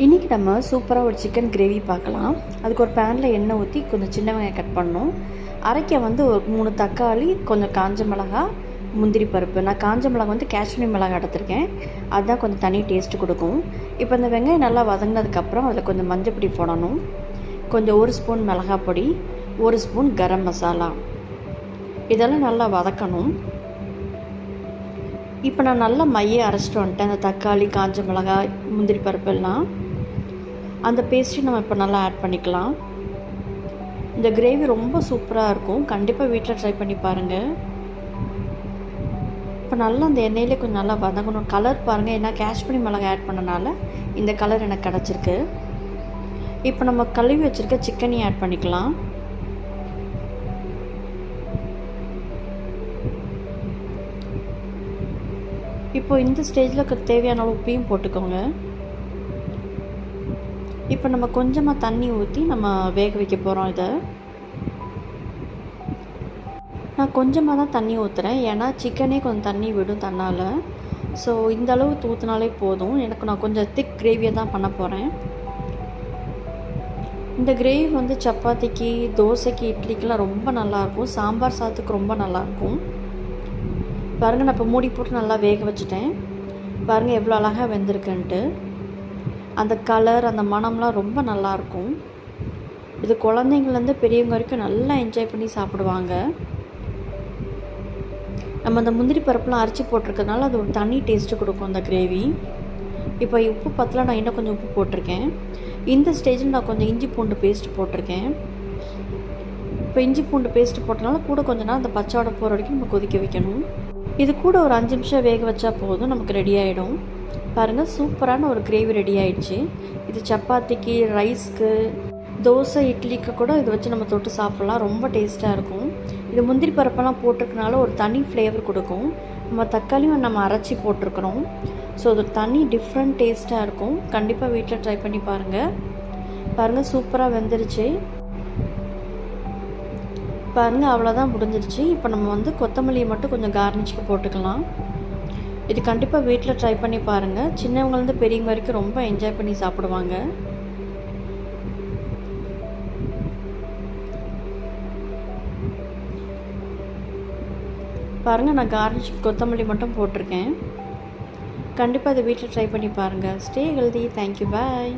இன்றைக்கி நம்ம சூப்பராக ஒரு சிக்கன் கிரேவி பார்க்கலாம். அதுக்கு ஒரு பேனில் எண்ணெய் ஊற்றி கொஞ்சம் சின்ன வெங்காயம் கட் பண்ணணும். அரைக்க ஒரு 3 தக்காளி, கொஞ்சம் காஞ்ச மிளகா, முந்திரி பருப்பு. நான் காஞ்ச மிளகா காஷ்மீர் மிளகா எடுத்திருக்கேன். அதுதான் கொஞ்சம் தனி டேஸ்ட்டு கொடுக்கும். இப்போ இந்த வெங்காயம் நல்லா வதங்கினதுக்கப்புறம் அதில் கொஞ்சம் மஞ்சள் பொடி போடணும். கொஞ்சம் 1 ஸ்பூன் மிளகாய் பொடி, 1 ஸ்பூன் கரம் மசாலா, இதெல்லாம் நல்லா வதக்கணும். இப்போ நான் நல்லா மைய அரைச்சிட்டு வந்துட்டேன். அந்த தக்காளி, காஞ்ச மிளகாய், முந்திரி பருப்பெல்லாம் அந்த பேஸ்ட்டையும் நம்ம இப்போ நல்லா ஆட் பண்ணிக்கலாம். இந்த கிரேவி ரொம்ப சூப்பராக இருக்கும். கண்டிப்பாக வீட்டில் ட்ரை பண்ணி பாருங்கள். இப்போ நல்லா அந்த எண்ணெயிலே கொஞ்சம் நல்லா வதங்கணும். கலர் பாருங்கள், ஏன்னா காஷ்மீரி மிளகாய் ஆட் பண்ணனால இந்த கலர் எனக்கு கிடச்சிருக்கு. இப்போ நம்ம கழுவி வச்சுருக்க சிக்கனையும் ஆட் பண்ணிக்கலாம். இப்போ இந்த ஸ்டேஜில் தேவையான அளவு உப்பையும் போட்டுக்கோங்க. இப்போ நம்ம கொஞ்சமாக தண்ணி ஊற்றி நம்ம வேக வைக்க போகிறோம். இதை நான் கொஞ்சமாக தான் தண்ணி ஊற்றுறேன், ஏன்னா சிக்கனே கொஞ்சம் தண்ணி விடும் தன்னால். ஸோ இந்த அளவு ஊற்றினாலே போதும். நான் கொஞ்சம் திக் கிரேவியை தான் பண்ண போகிறேன். இந்த கிரேவி சப்பாத்திக்கு, தோசைக்கு, இட்லிக்கெலாம் ரொம்ப நல்லாயிருக்கும். சாம்பார் சாதத்துக்கு ரொம்ப நல்லாயிருக்கும். பாருங்கள், நான் இப்போ மூடி போட்டு நல்லா வேக வச்சுட்டேன். பாருங்கள் எவ்வளோ அழகாக வெந்திருக்குன்ட்டு. அந்த கலர், அந்த மணம்லாம் ரொம்ப நல்லாயிருக்கும். இது குழந்தைங்கள்லேருந்து பெரியவங்க வரைக்கும் நல்லா என்ஜாய் பண்ணி சாப்பிடுவாங்க. நம்ம அந்த முந்திரி பருப்புலாம் அரைச்சி போட்டிருக்கறதுனால அது ஒரு தனி டேஸ்ட்டு கொடுக்கும் அந்த கிரேவி. இப்போ உப்பு பத்தல, நான் இன்னும் கொஞ்சம் உப்பு போட்டிருக்கேன். இந்த ஸ்டேஜில் நான் கொஞ்சம் இஞ்சி பூண்டு பேஸ்ட் போட்டிருக்கேன். இப்போ இஞ்சி பூண்டு பேஸ்ட்டு போட்டனால கூட கொஞ்ச நேரம் அந்த பச்சை வாடை போகிற வரைக்கும் நம்ம கொதிக்க வைக்கணும். இது கூட ஒரு 5 நிமிஷம் வேக வச்சா போதும், நமக்கு ரெடி ஆகிடும். பாருங்கள், சூப்பரான ஒரு கிரேவி ரெடி ஆகிடுச்சு. இது சப்பாத்திக்கு, ரைஸ்க்கு, தோசை, இட்லிக்கு கூட இதை வச்சு நம்ம தொட்டு சாப்பிட்லாம். ரொம்ப டேஸ்ட்டாக இருக்கும். இது முந்திரி பருப்பெல்லாம் போட்டிருக்கனால ஒரு தனி ஃப்ளேவர் கொடுக்கும். நம்ம தக்காளியும் நம்ம அரைச்சி போட்டிருக்கிறோம். ஸோ அது தனி டிஃப்ரெண்ட் டேஸ்ட்டாக இருக்கும். கண்டிப்பாக வீட்டில் ட்ரை பண்ணி பாருங்கள். பாருங்கள், சூப்பராக வெந்துருச்சு. பாருங்கள், அவ்வளோதான் முடிஞ்சிருச்சு. இப்போ நம்ம கொத்தமல்லியை மட்டும் கொஞ்சம் கார்னிஷ்க்கு போட்டுக்கலாம். இது கண்டிப்பாக வீட்டில் ட்ரை பண்ணி பாருங்கள். சின்னவங்கலேருந்து பெரியவங்க வரைக்கும் ரொம்ப என்ஜாய் பண்ணி சாப்பிடுவாங்க. பாருங்கள், நான் கார்னிஷ்க்கு கொத்தமல்லி மட்டும் போட்டிருக்கேன். கண்டிப்பாக இதை வீட்டில் ட்ரை பண்ணி பாருங்கள். Stay healthy. தேங்க்யூ. பாய்.